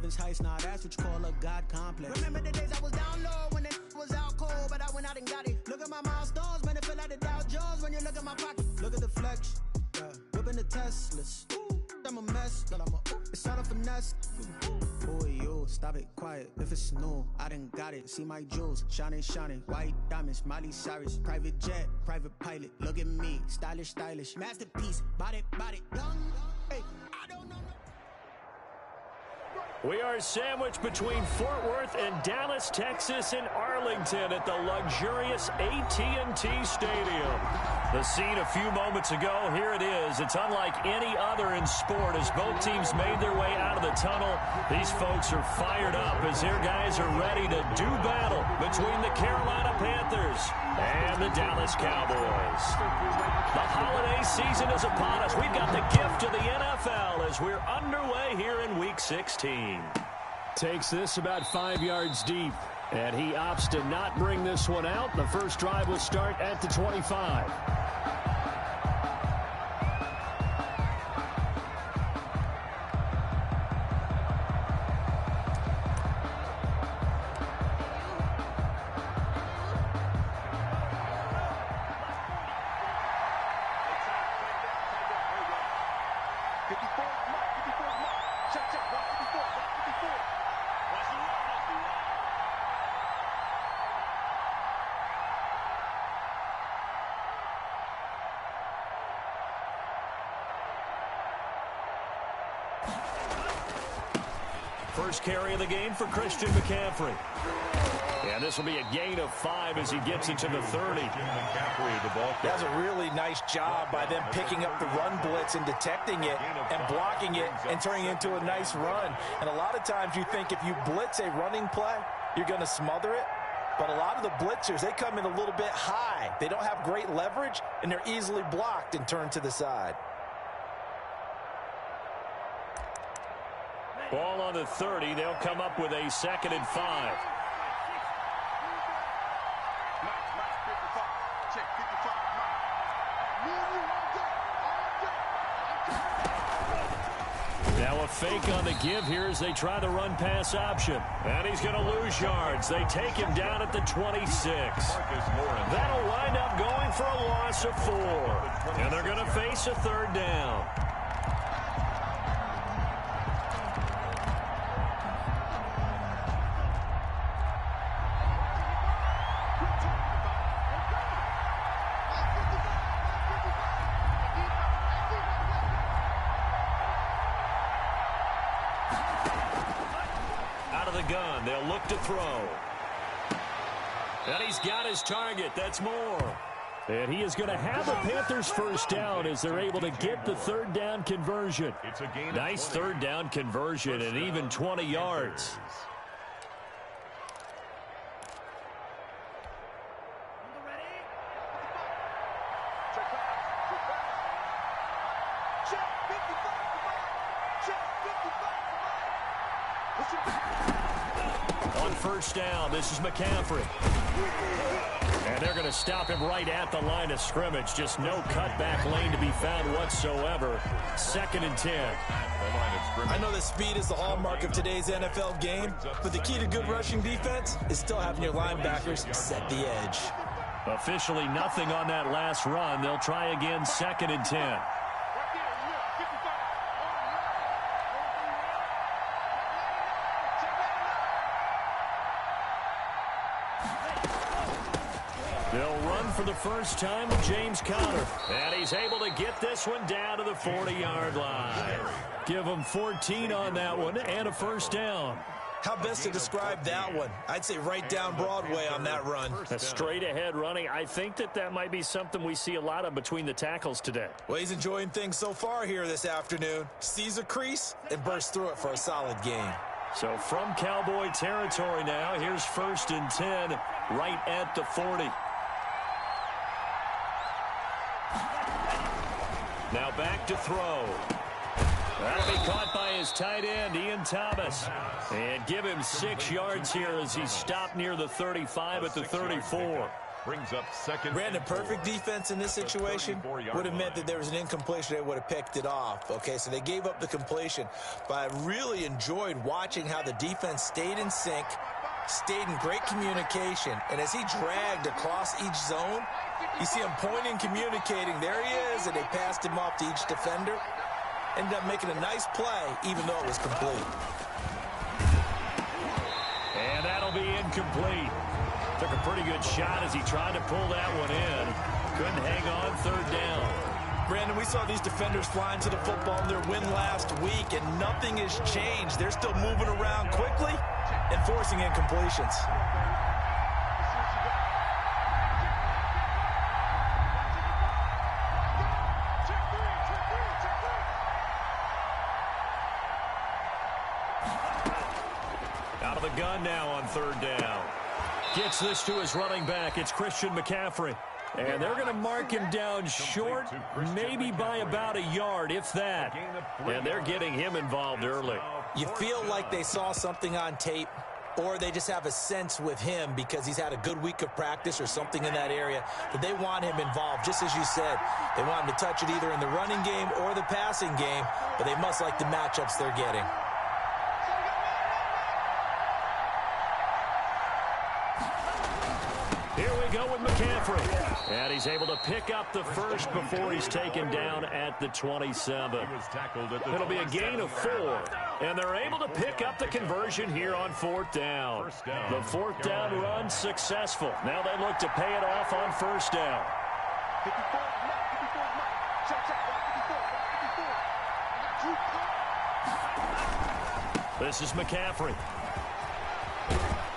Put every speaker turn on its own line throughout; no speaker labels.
heaven's heights, nah, that's what you call a God complex. Remember the days I was down low when it was out cold, but I went out and got it. Look at my milestones, man, it feel like the Dow Jones when you look at my pocket. Look at the flex, whipping the Teslas. I'm a mess, but it's all a finesse. Boy, you, stop it, quiet. If it's new, I done got it. See my jewels, shining, white diamonds, Miley Cyrus, private jet, private pilot. Look at me, stylish, masterpiece, body, young. Hey, I don't know.
We are sandwiched between Fort Worth and Dallas, Texas, and Arlington at the luxurious AT&T Stadium. The scene a few moments ago, here it is. It's unlike any other in sport as both teams made their way out of the tunnel. These folks are fired up as their guys are ready to do battle between the Carolina Panthers and the Dallas Cowboys. The holiday season is upon us. We've got the gift of the NFL as we're underway here in Week 16.
Takes this about 5 yards deep, and he opts to not bring this one out. The first drive will start at the 25.
First carry of the game for Christian McCaffrey. And this will be a gain of 5 as he gets into the 30.
That's a really nice job by them picking up the run blitz and detecting it and blocking it and turning it into a nice run. And a lot of times you think if you blitz a running play, you're going to smother it. But a lot of the blitzers, they come in a little bit high. They don't have great leverage, and they're easily blocked and turned to the side.
Ball on the 30. They'll come up with a 2nd and 5. Now a fake on the give here as they try the run-pass option. And he's going to lose yards. They take him down at the 26. That'll wind up going for a loss of 4. And they're going to face a 3rd down. Gun. They'll look to throw. And he's got his target. That's more. And he is going to have the Panthers first down as they're able to get the 3rd down conversion. Nice 3rd down conversion and even 20 yards. On first down, this is McCaffrey. And they're going to stop him right at the line of scrimmage. Just no cutback lane to be found whatsoever. 2nd and 10.
I know that speed is the hallmark of today's NFL game, but the key to good rushing defense is still having your linebackers set the edge.
Officially nothing on that last run. They'll try again 2nd and 10. They'll run for the first time with James Conner. And he's able to get this one down to the 40-yard line. Give him 14 on that one and a first down.
How best to describe that one? I'd say right down Broadway on that run.
A straight-ahead running. I think that might be something we see a lot of between the tackles today.
Well, he's enjoying things so far here this afternoon. Sees a crease and bursts through it for a solid gain.
So from Cowboy territory now, here's 1st and 10 right at the 40. Now back to throw. That'll be caught by his tight end, Ian Thomas. And give him 6 yards here as he's stopped near the 35 at the 34.
Brings up second.
Brandon, perfect defense in this situation would have meant that there was an incompletion. They would have picked it off. Okay, so they gave up the completion. But I really enjoyed watching how the defense stayed in sync, stayed in great communication. And as he dragged across each zone, you see him pointing, communicating. There he is, and they passed him off to each defender. Ended up making a nice play, even though it was complete.
And that'll be incomplete. Took a pretty good shot as he tried to pull that one in. Couldn't hang on, third down.
Brandon, we saw these defenders flying to the football in their win last week, and nothing has changed. They're still moving around quickly and forcing incompletions.
Out of the gun now on third down. Gets this to his running back. It's Christian McCaffrey. And they're going to mark him down short, maybe by about a yard, if that. And they're getting him involved early.
You feel like they saw something on tape, or they just have a sense with him because he's had a good week of practice or something in that area that they want him involved. Just as you said, they want him to touch it either in the running game or the passing game, but they must like the matchups they're getting.
Here we go with McCaffrey. And he's able to pick up the first before he's taken down at the 27. It'll be a gain of 4. And they're able to pick up the conversion here on fourth down. The fourth down run successful. Now they look to pay it off on first down. This is McCaffrey.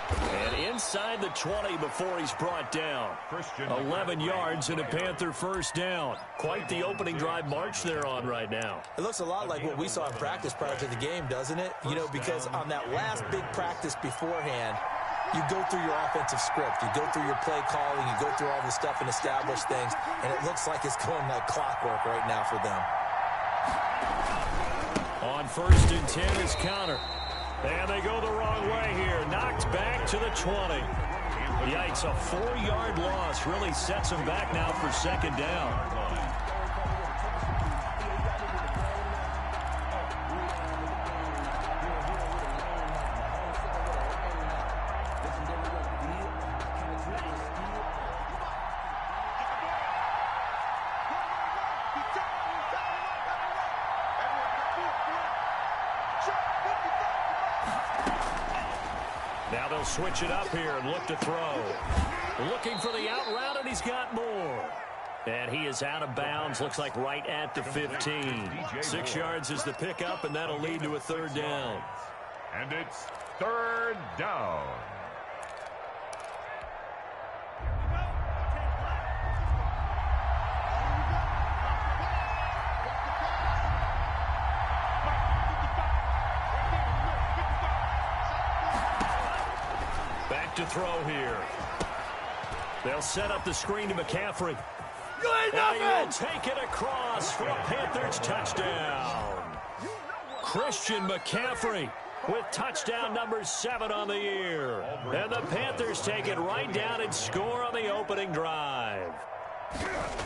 And inside the 20 before he's brought down. 11 yards and a Panther first down. Quite the opening drive march they're on right now.
It looks a lot like what we saw in practice prior to the game, doesn't it? You know, because on that last big practice beforehand, you go through your offensive script. You go through your play calling. You go through all the stuff and establish things. And it looks like it's going like clockwork right now for them.
On first and 10 is Connor. And they go the wrong way here. Knocked back to the 20. Yikes, a 4-yard loss really sets them back now for second down. Now they'll switch it up here and look to throw. Looking for the out route, and he's got more. And he is out of bounds, looks like right at the 15. 6 yards is the pickup, and that'll lead to a third down.
And it's third down.
To throw here. They'll set up the screen to McCaffrey. And he will take it across for a Panthers touchdown. Christian McCaffrey with touchdown number 7 on the year. And the Panthers take it right down and score on the opening drive.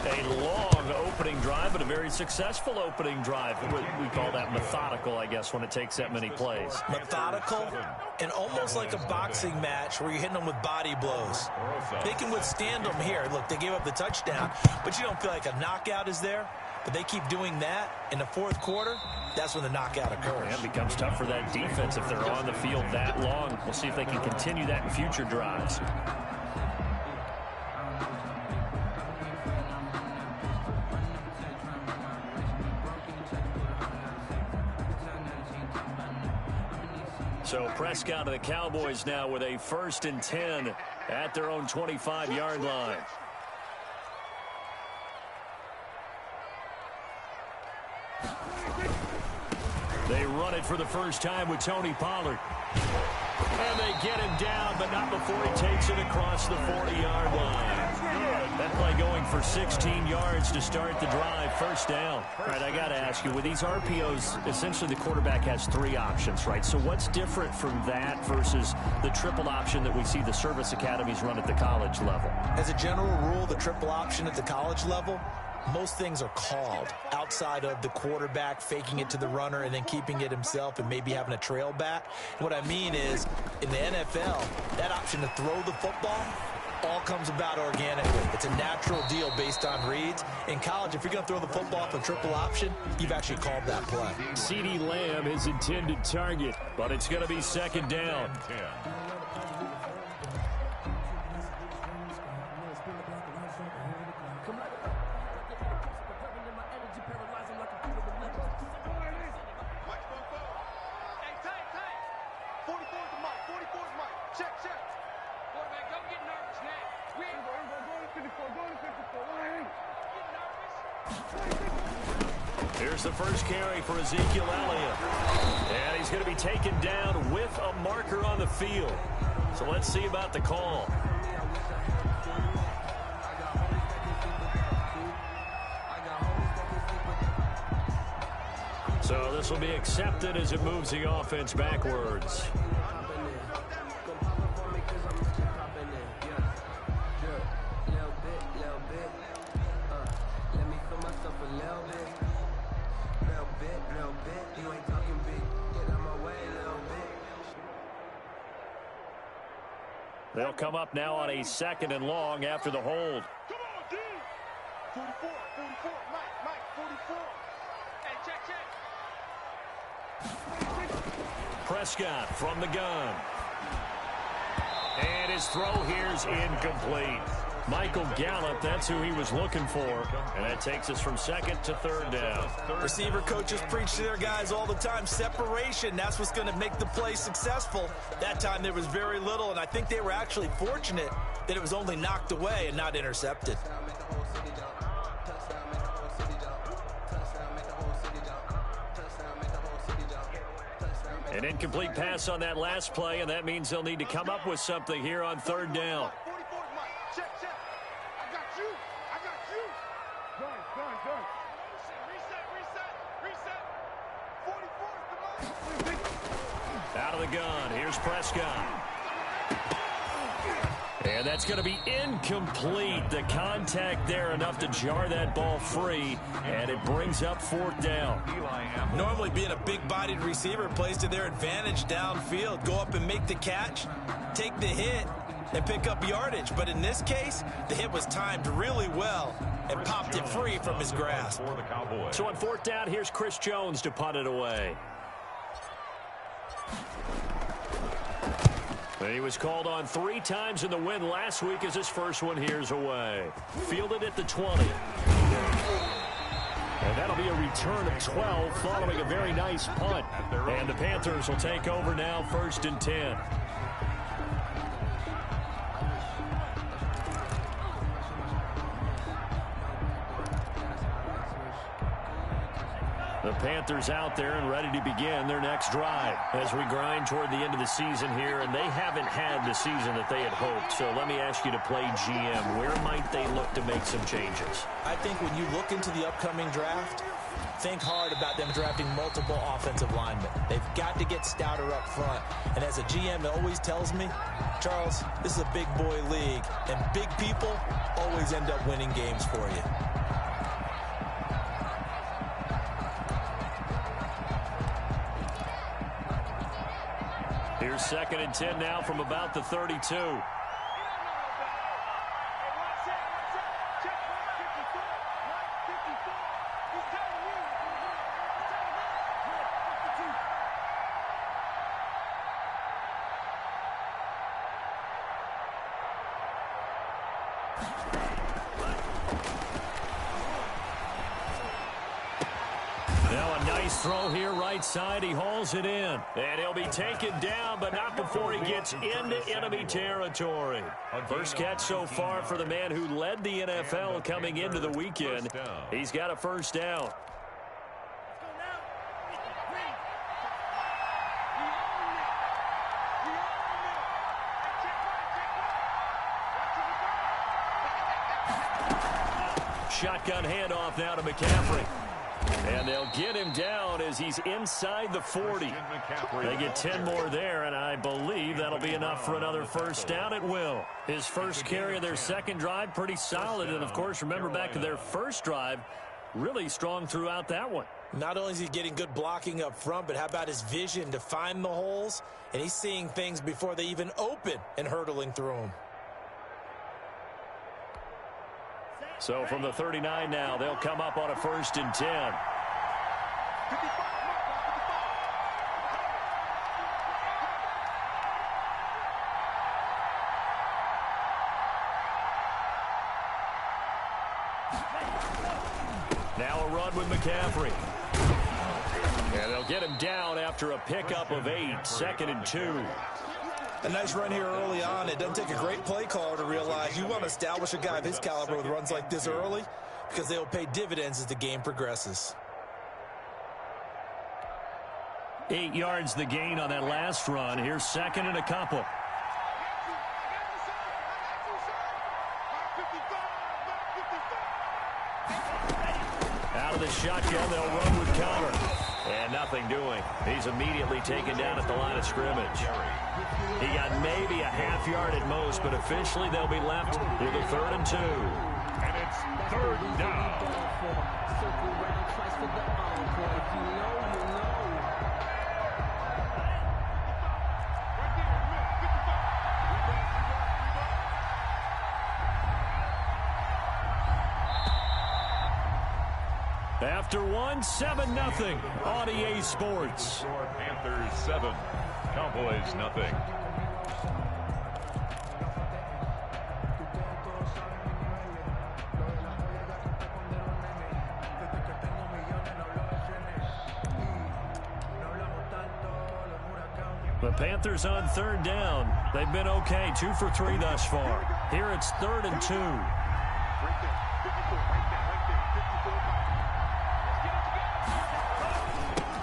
A long opening drive, but a very successful opening drive. We call that methodical, I guess, when it takes that many plays.
Methodical and almost like a boxing match where you're hitting them with body blows. They can withstand them here. Look, they gave up the touchdown, but you don't feel like a knockout is there. But they keep doing that in the fourth quarter. That's when the knockout occurs.
And it becomes tough for that defense if they're on the field that long. We'll see if they can continue that in future drives. So Prescott of the Cowboys now with a 1st and 10 at their own 25-yard line. They run it for the first time with Tony Pollard. And they get him down, but not before he takes it across the 40-yard line. That play going for 16 yards to start the drive. First down. All right, I got to ask you, with these RPOs, essentially the quarterback has 3 options, right? So what's different from that versus the triple option that we see the service academies run at the college level?
As a general rule, the triple option at the college level, most things are called outside of the quarterback faking it to the runner and then keeping it himself and maybe having a trail back. What I mean is, in the NFL, that option to throw the football all comes about organically. It's a natural deal based on reads. In college, if you're going to throw the football off a triple option, you've actually called that play.
CeeDee Lamb, his intended target.
But it's going to be second down. Here's the first carry for Ezekiel Elliott. And he's going to be taken down with a marker on the field. So let's see about the call. So this will be accepted as it moves the offense backwards. They'll come up now on a 2nd and long after the hold.
Come on, D. 44, 44, Mike, 44. Hey, check.
Prescott from the gun. And his throw here's incomplete. Michael Gallup, that's who he was looking for. And that takes us from 2nd to 3rd down.
Receiver coaches preach to their guys all the time. Separation, that's what's going to make the play successful. That time there was very little, and I think they were actually fortunate that it was only knocked away and not intercepted.
An incomplete pass on that last play, and that means they'll need to come up with something here on 3rd down.
44, Mike. Check. I got you. Done. Reset. 44 is the Mike.
Out of the gun, here's Prescott. And that's going to be incomplete. The contact there enough to jar that ball free, and it brings up 4th down.
Normally being a big-bodied receiver plays to their advantage downfield. Go up and make the catch, take the hit, and pick up yardage. But in this case, the hit was timed really well and popped it free from his grasp.
So on 4th down, here's Chris Jones to punt it away. He was called on 3 times in the win last week as his first one here's away. Fielded at the 20. And that'll be a return of 12 following a very nice punt. And the Panthers will take over now, 1st and 10. The Panthers out there and ready to begin their next drive as we grind toward the end of the season here, and they haven't had the season that they had hoped. So let me ask you to play GM. Where might they look to make some changes?
I think when you look into the upcoming draft, think hard about them drafting multiple offensive linemen. They've got to get stouter up front. And as a GM, it always tells me, Charles, this is a big boy league, and big people always end up winning games for you.
Here's 2nd and 10 now from about the 32. Now a nice throw here right side. He hauls it in. And he'll be taken down, but not before he gets into enemy territory. First catch so far for the man who led the NFL coming into the weekend. He's got a 1st down. shotgun handoff now to McCaffrey. And they'll get him down as he's inside the 40. They get 10 more there, and I believe that'll be enough for another first down at will. His first carry of their second drive, pretty solid. And, of course, remember back to their first drive, really strong throughout that one.
Not only is he getting good blocking up front, but how about his vision to find the holes? And he's seeing things before they even open and hurdling through them.
So from the 39 now, they'll come up on a 1st and 10. Now a run with McCaffrey. And they'll get him down after a pickup of 8, 2nd and 2.
A nice run here early on. It doesn't take a great play caller to realize you want to establish a guy of his caliber with runs like this early because they will pay dividends as the game progresses.
8 yards the gain on that last run. Here's 2nd and a couple. Out of the shotgun, they'll run with cover. And nothing doing. He's immediately taken down at the line of scrimmage. He got maybe a half yard at most, but officially they'll be left with a 3rd and 2.
And it's 3rd down.
After one, 7-0 on EA Sports.
Panthers 7, Cowboys nothing.
The Panthers on 3rd down. They've been okay, 2 for 3 thus far. Here it's 3rd and 2.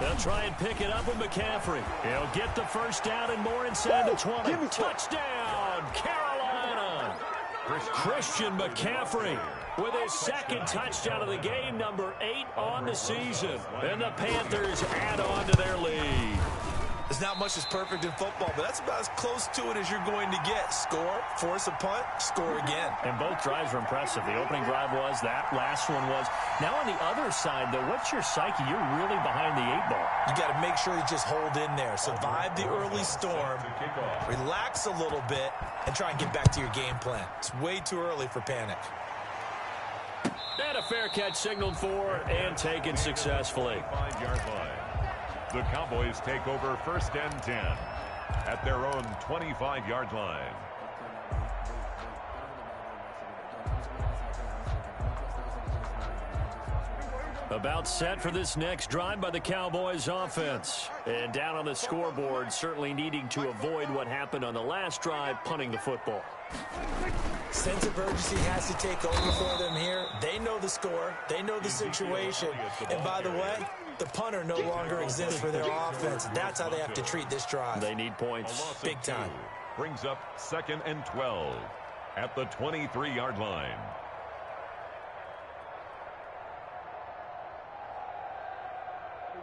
They'll try and pick it up with McCaffrey. He'll get the first down and more inside the 20. Touchdown, Carolina! Christian McCaffrey with his 2nd touchdown of the game, number 8 on the season. And the Panthers add on to their lead.
There's not much that's perfect in football, but that's about as close to it as you're going to get. Score, force a punt, score again.
And both drives were impressive. The opening drive was, that last one was. Now on the other side, though, what's your psyche? You're really behind the 8 ball.
You got to make sure you just hold in there. Survive the early storm, relax a little bit, and try and get back to your game plan. It's way too early for panic.
And a fair catch signaled for and taken successfully.
5-yard line. The Cowboys take over 1st and 10 at their own 25-yard line.
About set for this next drive by the Cowboys offense. And down on the scoreboard, certainly needing to avoid what happened on the last drive, punting the football.
Sense of urgency has to take over for them here. They know the score. They know the situation. And by the way, the punter no longer exists for their offense. That's how they have to treat this drive.
They need points.
Big time.
Brings up 2nd and 12 at the 23-yard line.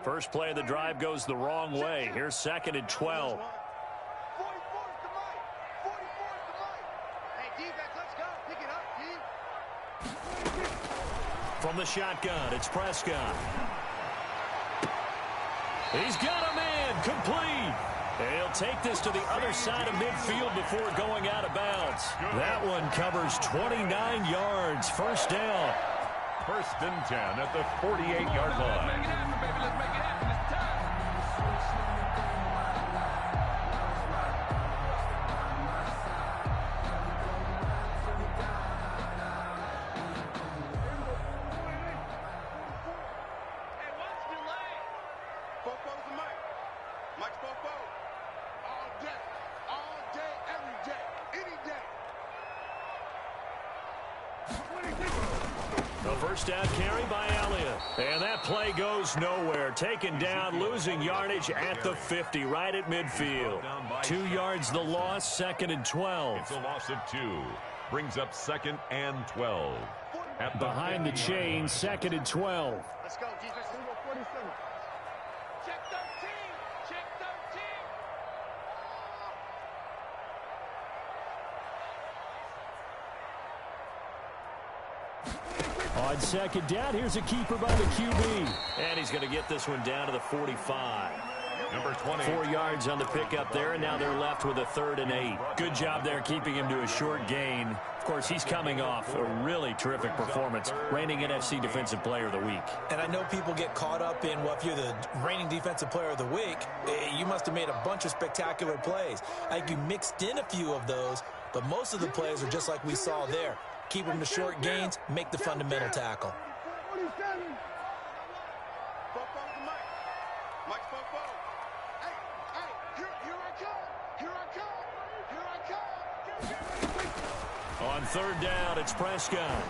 First play of the drive goes the wrong way. Here's 2nd and 12. From the shotgun, it's Prescott. He's got a man, complete. He'll take this to the other side of midfield before going out of bounds. That one covers 29 yards, 1st down.
1st and 10 at the 48-yard line.
First down carry by Elliott. And that play goes nowhere. Taken down, losing yardage at the 50, right at midfield. 2 yards the loss, 2nd and 12.
It's a loss of 2. Brings up 2nd and 12.
Behind the chain, 2nd and 12.
Let's go, defense. 47. Check 13. Check 13.
On 2nd down, here's a keeper by the QB.
And he's going to get this one down to the 45.
Number 20.
4 yards on the pickup there, and now they're left with a 3rd and 8. Good job there keeping him to a short gain. Of course, he's coming off a really terrific performance, reigning NFC Defensive Player of the Week.
And I know people get caught up in, well, if you're the reigning Defensive Player of the Week, you must have made a bunch of spectacular plays. I think you mixed in a few of those, but most of the plays are just like we saw there. Keep them to short gains, make the fundamental tackle.
47. Mike, hey, here I come.
On 3rd down, it's Prescott.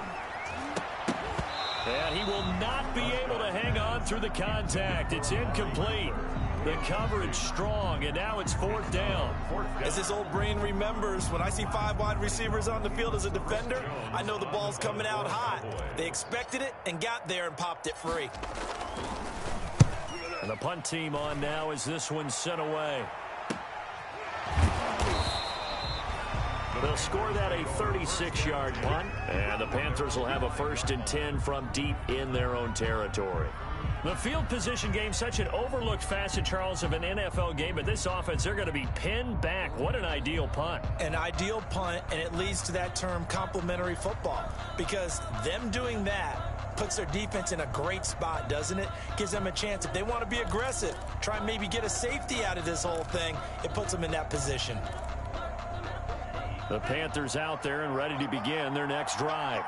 And he will not be able to hang on through the contact. It's incomplete. The coverage strong, and now it's 4th down.
As his old brain remembers, when I see 5 wide receivers on the field as a defender, I know the ball's coming out hot. They expected it and got there and popped it free.
And the punt team on now as this one's sent away. They'll score that a 36-yard punt, and the Panthers will have a 1st and 10 from deep in their own territory. The field position game, such an overlooked facet, Charles, of an NFL game, but this offense, they're going to be pinned back. What an ideal punt.
An ideal punt, and it leads to that term complementary football, because them doing that puts their defense in a great spot, doesn't it? Gives them a chance. If they want to be aggressive, try and maybe get a safety out of this whole thing, it puts them in that position.
The Panthers out there and ready to begin their next drive.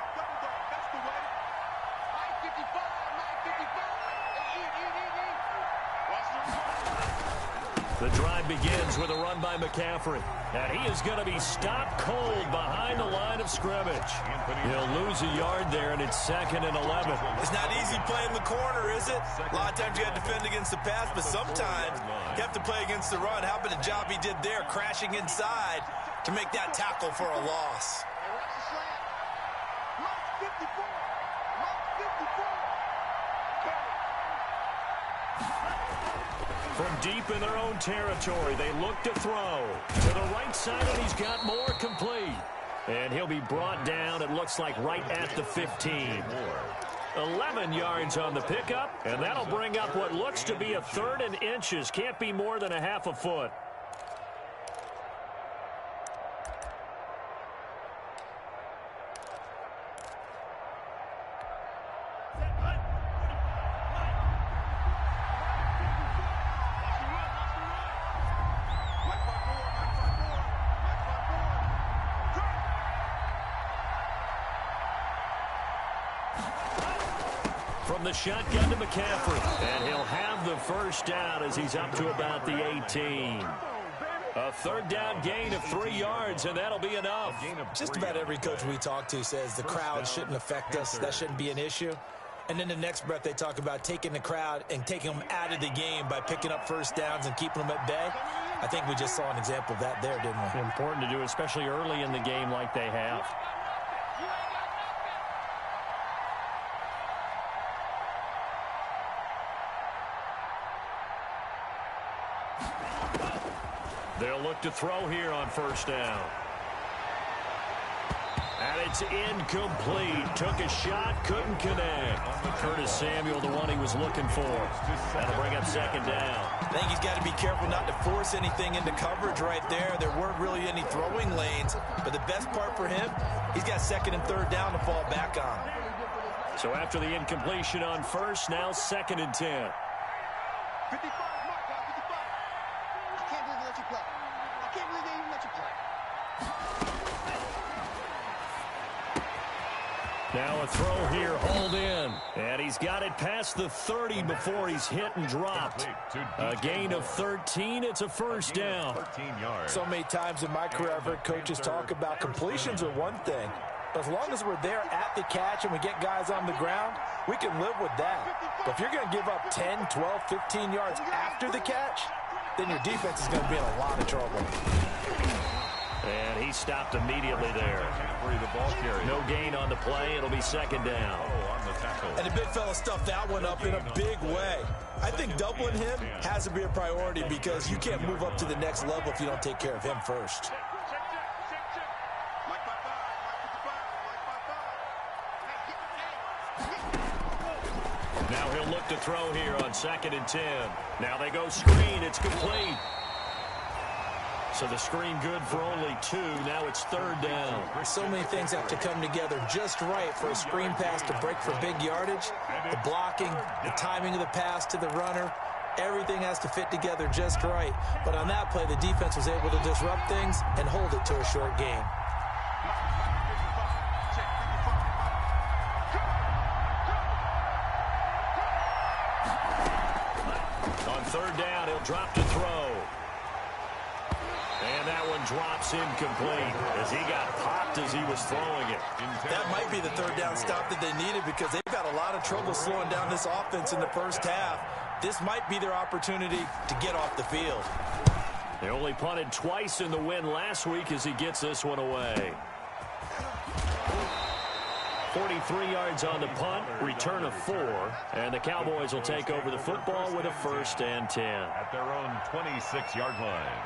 The drive begins with a run by McCaffrey. And he is going to be stopped cold behind the line of scrimmage. He'll lose a yard there, and it's 2nd and 11.
It's not easy playing the corner, is it? A lot of times you got to defend against the pass, but sometimes you have to play against the run. How about the job he did there, crashing inside to make that tackle for a loss?
From deep in their own territory, they look to throw. To the right side, and he's got more complete. And he'll be brought down, it looks like, right at the 15. 11 yards on the pickup, and that'll bring up what looks to be a 3rd and inches. Can't be more than a half a foot. From the shotgun to McCaffrey, and he'll have the 1st down as he's up to about the 18. A 3rd down gain of 3 yards, and that'll be enough.
Just about every coach we talk to says the crowd shouldn't affect us. That shouldn't be an issue. And then the next breath they talk about taking the crowd and taking them out of the game by picking up 1st downs and keeping them at bay. I think we just saw an example of that there, didn't we?
Important to do, especially early in the game like they have. They'll look to throw here on 1st down. And it's incomplete. Took a shot, couldn't connect. Curtis Samuel, the one he was looking for. That'll bring up 2nd down.
I think he's got to be careful not to force anything into coverage right there. There weren't really any throwing lanes. But the best part for him, he's got 2nd and 3rd down to fall back on.
So after the incompletion on 1st, now 2nd and 10.
55, Mark, 55. I can't believe they let you play. I can't believe they even let you play.
Now a throw here, hold in. And he's got it past the 30 before he's hit and dropped. A gain of 13, it's a 1st down.
13 yards.
So many times in my career, I've heard coaches talk about completions are one thing. But as long as we're there at the catch and we get guys on the ground, we can live with that. But if you're going to give up 10, 12, 15 yards after the catch, then your defense is going to be in a lot of trouble.
And he stopped immediately there. No gain on the play. It'll be second down.
And the big fella stuffed that one up in a big way. I think doubling him has to be a priority because you can't move up to the next level if you don't take care of him first.
Now he'll look to throw here on 2nd and 10. Now they go screen. It's complete. So the screen good for only 2. Now it's 3rd down.
So many things have to come together just right for a screen pass to break for big yardage. The blocking, the timing of the pass to the runner, everything has to fit together just right. But on that play, the defense was able to disrupt things and hold it to a short gain.
On 3rd down, he'll drop to throw. And that one drops incomplete as he got popped as he was throwing it.
That might be the 3rd down stop that they needed because they've had a lot of trouble slowing down this offense in the first half. This might be their opportunity to get off the field.
They only punted twice in the win last week as he gets this one away. 43 yards on the punt, return of 4, and the Cowboys will take over the football with a 1st and 10.
At their own 26-yard line.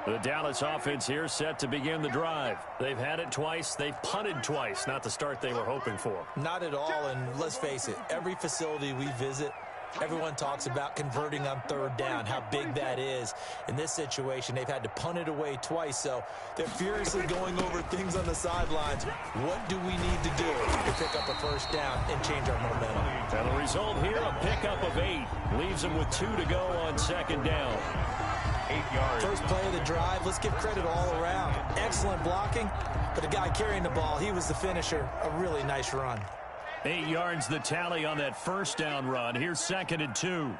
The Dallas offense here set to begin the drive. They've had it twice. They've punted twice. Not the start they were hoping for.
Not at all, and let's face it, every facility we visit, everyone talks about converting on 3rd down, how big that is. In this situation, they've had to punt it away twice, so they're furiously going over things on the sidelines. What do we need to do to pick up a 1st down and change our momentum?
And the result here, a pickup of 8. Leaves them with 2 to go on 2nd down.
8 yards.
First play of the drive, let's give credit all around. Excellent blocking, but the guy carrying the ball, he was the finisher. A really nice run.
8 yards the tally on that 1st down run. Here's 2nd and 2.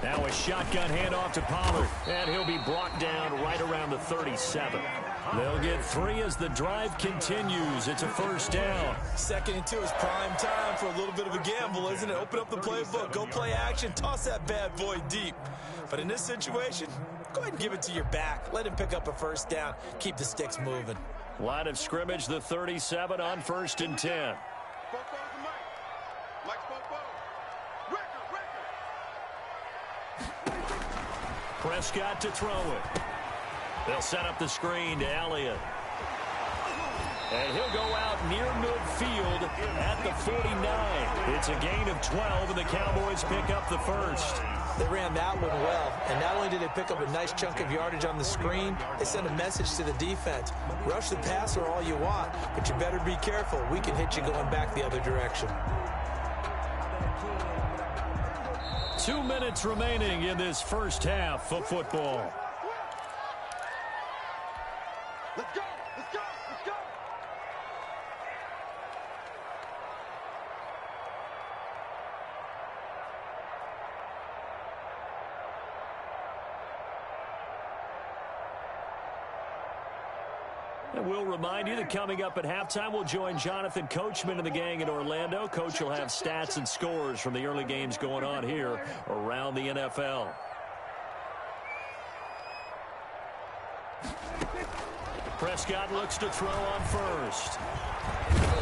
Now a shotgun handoff to Pollard, and he'll be brought down right around the 37. They'll get 3 as the drive continues. It's a 1st down.
2nd and 2 is prime time for a little bit of a gamble, isn't it? Open up the playbook, go play action, toss that bad boy deep. But in this situation, go ahead and give it to your back. Let him pick up a 1st down. Keep the sticks moving.
Line of scrimmage, the 37 on 1st and 10. Prescott to throw it. They'll set up the screen to Elliott. And he'll go out near midfield at the 49. It's a gain of 12, and the Cowboys pick up the 1st.
They ran that one well, and not only did they pick up a nice chunk of yardage on the screen, they sent a message to the defense. Rush the passer all you want, but you better be careful. We can hit you going back the other direction.
2 minutes remaining in this first half of football.
Let's go! Let's go! Let's go!
And we'll remind you that coming up at halftime, we'll join Jonathan Coachman and the gang in Orlando. Coach will have stats and scores from the early games going on here around the NFL. Prescott looks to throw on 1st.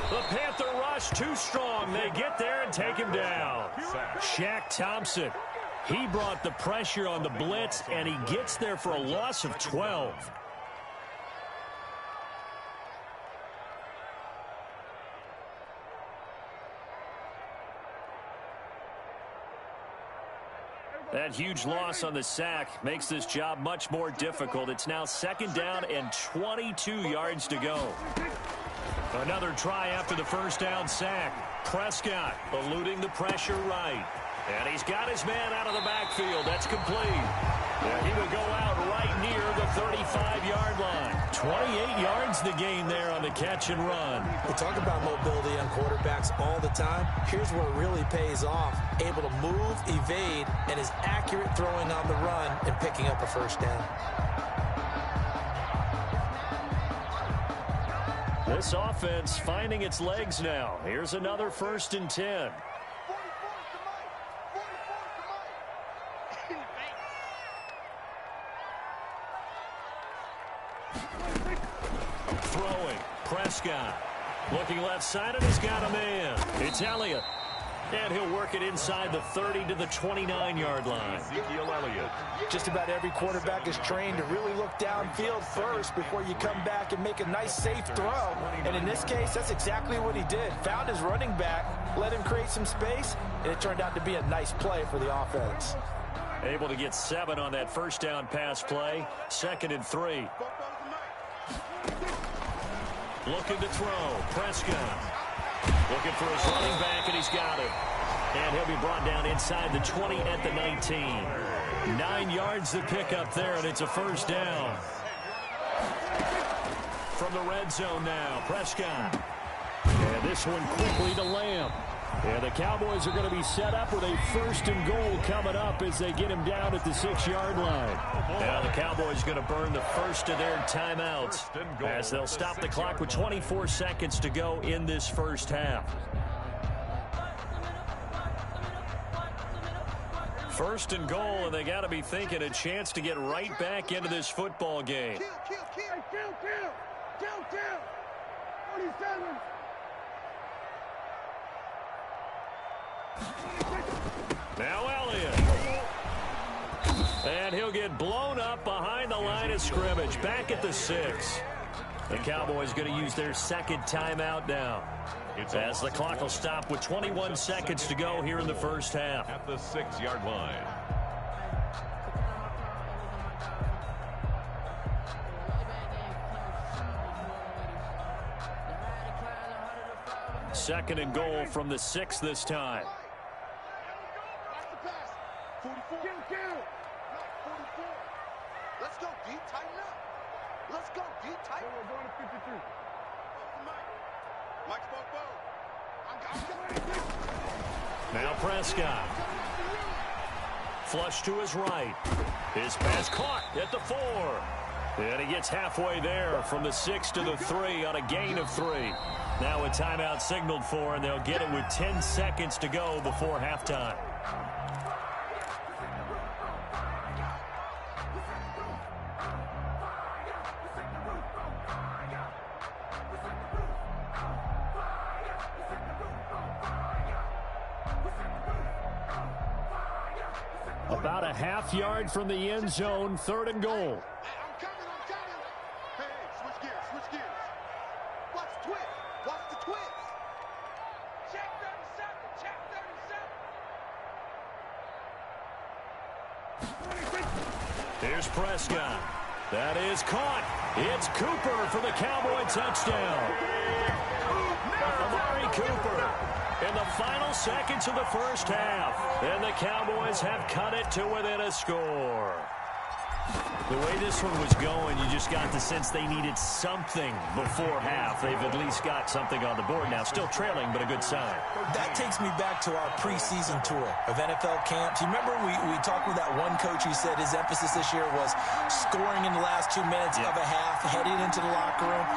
The Panther rush too strong. They get there and take him down. Shaq Thompson. He brought the pressure on the blitz, and he gets there for a loss of 12. That huge loss on the sack makes this job much more difficult. It's now 2nd down and 22 yards to go. Another try after the 1st down sack. Prescott eluding the pressure right. And he's got his man out of the backfield. That's complete. And he will go out right near the 35-yard line. 28 yards the gain there on the catch and run.
We talk about mobility on quarterbacks all the time. Here's where it really pays off. Able to move, evade, and is accurate throwing on the run and picking up a 1st down.
This offense finding its legs now. Here's another 1st and 10. Throwing. Prescott. Looking left-sided. He's got a man. It's Elliott. And he'll work it inside the 30 to the 29-yard line.
Ezekiel Elliott.
Just about every quarterback is trained to really look downfield first before you come back and make a nice, safe throw. And in this case, that's exactly what he did. Found his running back, let him create some space, and it turned out to be a nice play for the offense.
Able to get 7 on that 1st down pass play. 2nd and 3. Looking to throw. Prescott. Looking for his running back, and he's got it. And he'll be brought down inside the 20 at the 19. 9 yards to pick up there, and it's a 1st down. From the red zone now, Prescott. And this one quickly to Lamb. And the Cowboys are going to be set up with a 1st and goal coming up as they get him down at the 6-yard line. Now the Cowboys going to burn the first of their timeouts as they'll stop the clock with 24 seconds to go in this 1st half. 1st and goal, and they got to be thinking a chance to get right back into this football game.
Kill. 47.
Now Elliott. And he'll get blown up behind the line of scrimmage. Back at the 6. The Cowboys going to use their 2nd timeout now. As the clock will stop with 21 seconds to go here in the 1st half.
At the 6-yard line.
Second and goal from the 6 this time.
Watch the pass. 44. Kill. 44. Let's go deep, tighten up. Let's go deep, tighten up. We're going to 53. Mike spoke both.
Now Prescott. Flush to his right. His pass caught at the 4. And he gets halfway there from the 6 to the 3 on a gain of 3. Now a timeout signaled for, and they'll get it with 10 seconds to go before halftime. About a half yard from the end zone, 3rd and goal.
I'm coming. Hey, switch gears. Watch the twist. Watch the twist. Check 37.
Here's Prescott. That is caught. It's Cooper for the Cowboy touchdown. Amari Cooper in the final seconds of the 1st half. And the Cowboys have cut it to within a score. The way this one was going, you just got the sense they needed something before half. They've at least got something on the board now. Still trailing, but a good sign.
That takes me back to our preseason tour of NFL camps. You remember we talked with that one coach who said his emphasis this year was scoring in the last 2 minutes of a half, heading into the locker room.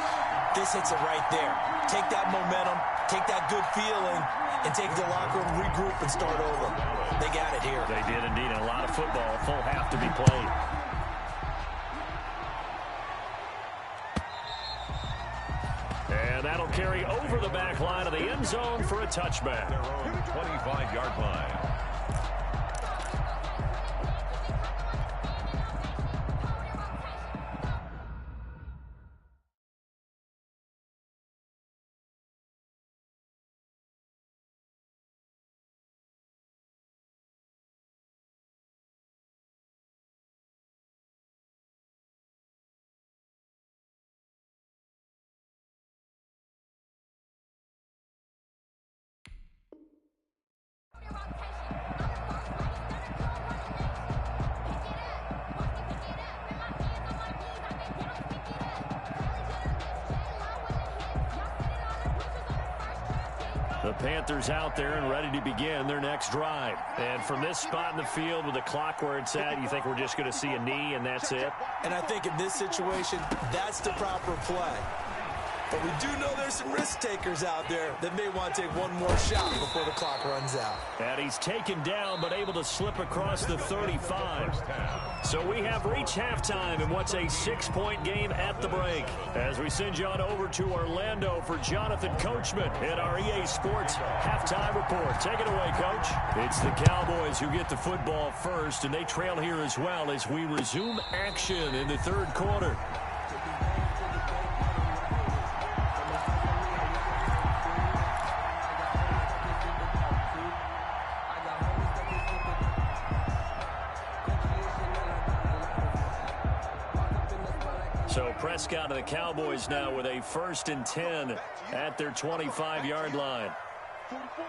This hits it right there. Take that momentum, take that good feeling, and take the locker room, regroup, and start over. They got it here.
They did indeed. A lot of football, full half to be played. And that'll carry over the back line of the end zone for a touchback.
Their own 25-yard line.
The Panthers out there and ready to begin their next drive. And from this spot in the field with the clock where it's at, you think we're just going to see a knee and that's it?
And I think in this situation, that's the proper play. But we do know there's some risk takers out there that may want to take one more shot before the clock runs out.
And he's taken down but able to slip across the 35. So we have reached halftime in what's a 6-point game at the break. As we send you on over to Orlando for Jonathan Coachman in our EA Sports halftime report. Take it away, Coach. It's the Cowboys who get the football first, and they trail here as well as we resume action in the third quarter. So Prescott and the Cowboys now with a 1st and 10 at their 25-yard line.
44,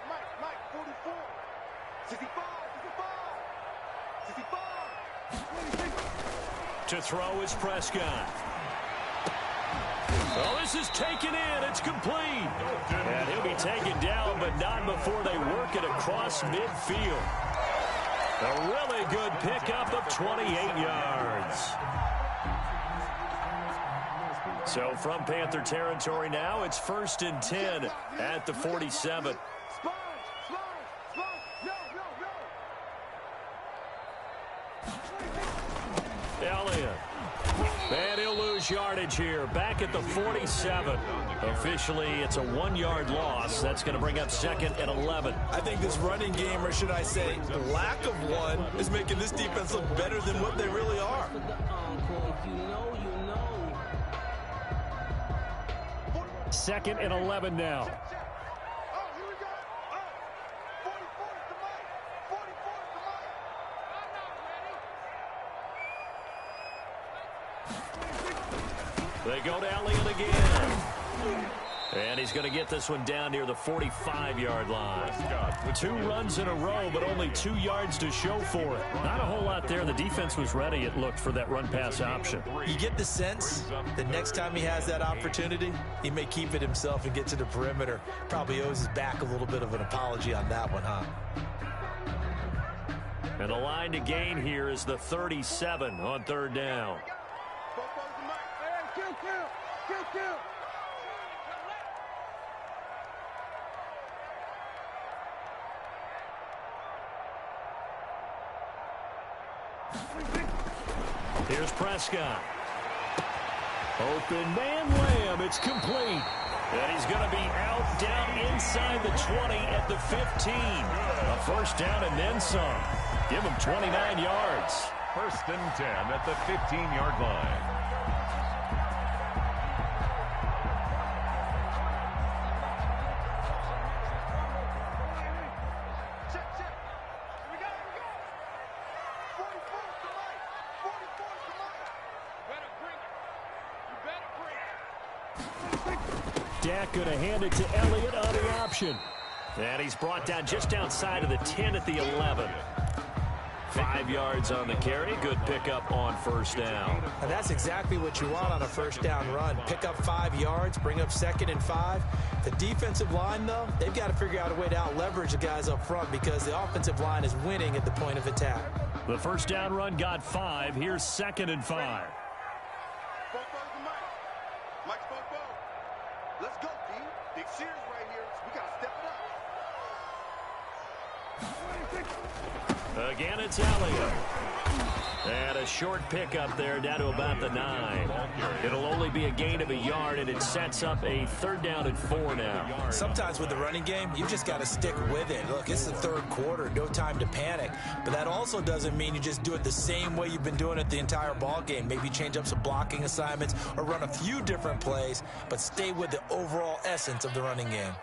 Mike, 44. 65.
To throw is Prescott. Well, this is taken in. It's complete. And he'll be taken down, but not before they work it across midfield. A really good pickup of 28 yards. So from Panther territory now, it's 1st and 10 at the 47. Elliott. And he'll lose yardage here. Back at the 47. Officially, it's a 1-yard loss. That's going to bring up 2nd and 11.
I think this running game, or should I say the lack of one, is making this defense look better than what they really are.
2nd and 11 now. They go to Elliott again. And he's going to get this one down near the 45-yard line. 2 runs in a row, but only 2 yards to show for it. Not a whole lot there. The defense was ready, it looked, for that run-pass option.
You get the sense that next time he has that opportunity, he may keep it himself and get to the perimeter. Probably owes his back a little bit of an apology on that one, huh?
And the line to gain here is the 37 on 3rd down.
Kill.
Here's Prescott. Open man Lamb. It's complete. And he's going to be out down inside the 20 at the 15. A 1st down and then some. Give him 29 yards.
1st and 10 at the 15-yard line.
Dak going to hand it to Elliott on the option. And he's brought down just outside of the 10 at the 11. 5 yards on the carry. Good pickup on 1st down.
And that's exactly what you want on a 1st down run. Pick up 5 yards, bring up 2nd and 5. The defensive line, though, they've got to figure out a way to out-leverage the guys up front because the offensive line is winning at the point of attack.
The 1st down run got 5. Here's 2nd and 5.
Let's go, D. Big series right here. We got to step it up.
Again, it's Elliott. And a short pickup there down to about the 9. It'll only be a gain of a yard, and it sets up a 3rd down and 4 now.
Sometimes with the running game, you just got to stick with it. Look, it's the 3rd quarter. No time to panic. But that also doesn't mean you just do it the same way you've been doing it the entire ball game. Maybe change up some blocking assignments or run a few different plays, but stay with the overall essence of the running game.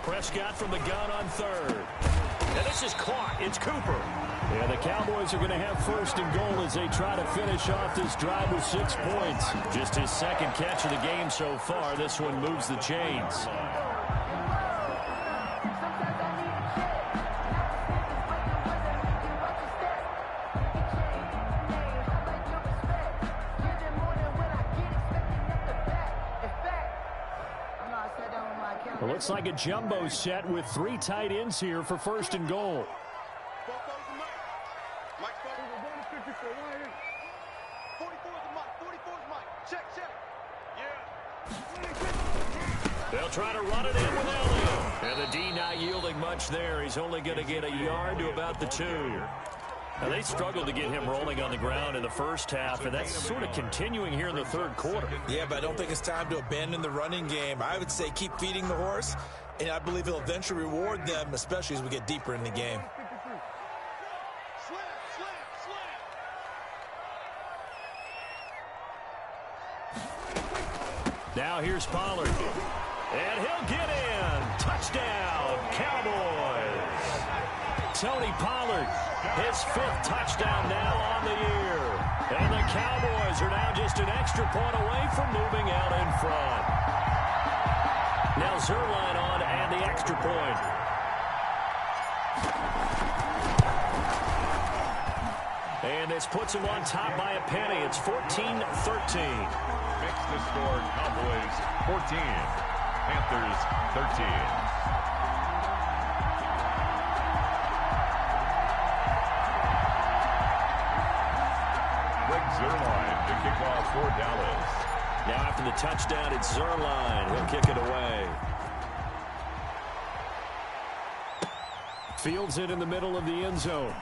Prescott from the gun on 3rd. And this is caught. It's Cooper. And the Cowboys are going to have 1st and goal as they try to finish off this drive with 6 points. Just his 2nd catch of the game so far. This one moves the chains. Well,
Looks like a jumbo set with 3 tight ends here for 1st and goal. They'll try to run it in with Elliott. And the D not yielding much there. He's only going to get a yard to about the 2. Now, they struggled to get him rolling on the ground in the first half, and that's sort of continuing here in the 3rd quarter.
Yeah, but I don't think it's time to abandon the running game. I would say keep feeding the horse, and I believe he'll eventually reward them, especially as we get deeper in the game.
Now here's Pollard. And he'll get in. Touchdown, Cowboys. Tony Pollard, his 5th touchdown now on the year. And the Cowboys are now just an extra point away from moving out in front. Now Zerline on and the extra point. And this puts him on top by a penny. It's 14-13.
Makes the score Cowboys 14, Panthers 13. Greg Zerline to kick off for Dallas.
Now after the touchdown, it's Zerline. He'll kick it away. Fields it in the middle of the end zone.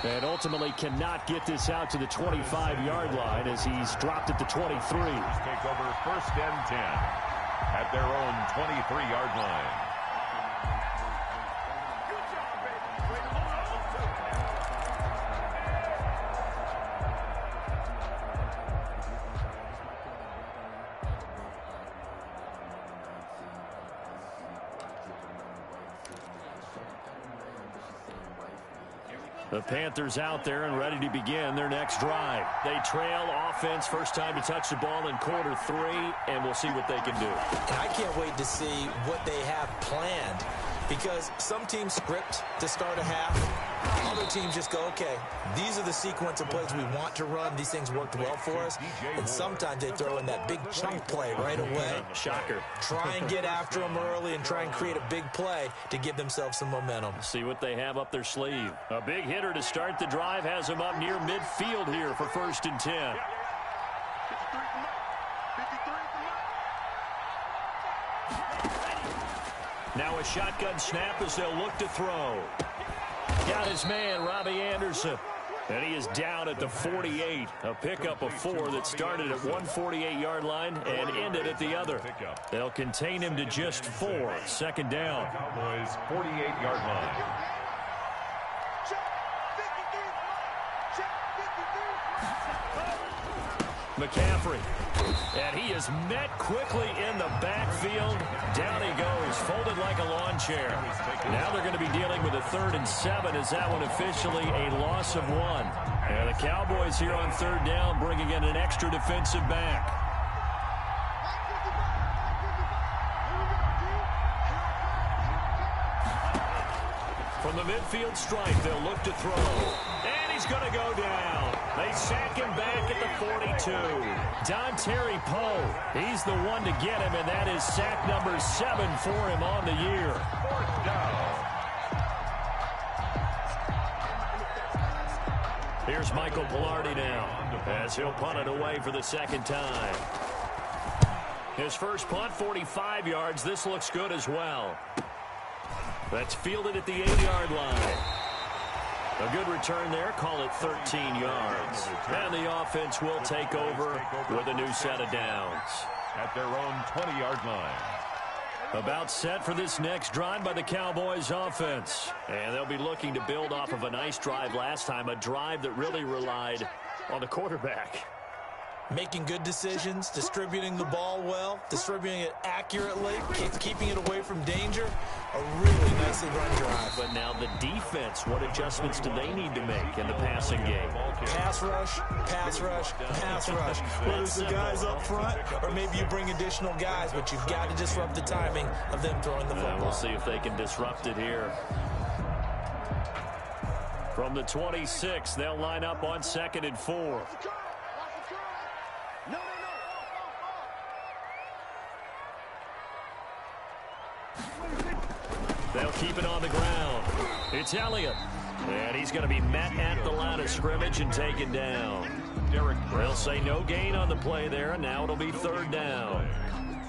And ultimately cannot get this out to the 25-yard line as he's dropped at the 23.
Take over 1st and 10 at their own 23-yard line.
The Panthers out there and ready to begin their next drive. They trail offense, first time to touch the ball in quarter 3, and we'll see what they can do.
And I can't wait to see what they have planned, because some teams script to start a half. Other teams just go, okay, these are the sequence of plays we want to run. These things worked well for us. And sometimes they throw in that big chunk play right away.
Shocker.
Try and get after them early and try and create a big play to give themselves some momentum.
See what they have up their sleeve. A big hitter to start the drive has them up near midfield here for 1st and 10. Now a shotgun snap as they'll look to throw. Got his man, Robbie Anderson. And he is down at the 48. A pickup of 4 that started at 148-yard line and ended at the other. They'll contain him to just 4. 2nd down.
Cowboys 48-yard line.
McCaffrey. And he is met quickly in the backfield. Down he goes, folded like a lawn chair. Now they're going to be dealing with a 3rd and 7 as that one officially a loss of 1. And the Cowboys here on 3rd down bringing in an extra defensive back. From the midfield stripe, they'll look to throw. And he's going to go down. They sack him back at the 42. Dontari Poe, he's the one to get him, and that is sack number 7 for him on the year.
4th down.
Here's Michael Pilardi now as he'll punt it away for the 2nd time. His first punt, 45 yards. This looks good as well. That's fielded at the 8-yard line. A good return there. Call it 13 yards. And the offense will take over with a new set of downs.
At their own 20-yard line.
About set for this next drive by the Cowboys offense. And they'll be looking to build off of a nice drive last time. A drive that really relied on the quarterback.
Making good decisions, distributing the ball well, distributing it accurately, keeping it away from danger. A really nicely run drive.
But now the defense, what adjustments do they need to make in the passing game?
Pass rush, pass rush, pass rush. Whether it's the guys up front or maybe you bring additional guys, but you've got to disrupt the timing of them throwing the football.
We'll see if they can disrupt it here. From the 26, they'll line up on 2nd and 4. keep it on the ground. It's Elliott. And he's going to be met at the line of scrimmage and taken down. They'll say no gain on the play there, and now it'll be third down.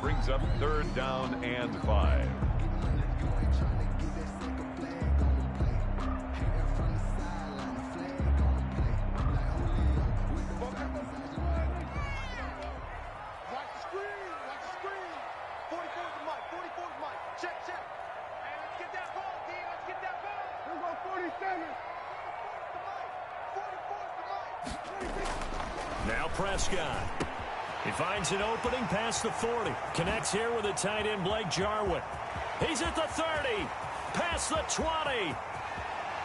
Brings up third down and 5.
Now Prescott. He finds an opening past the 40. Connects here with the tight end, Blake Jarwin. He's at the 30. Past the 20.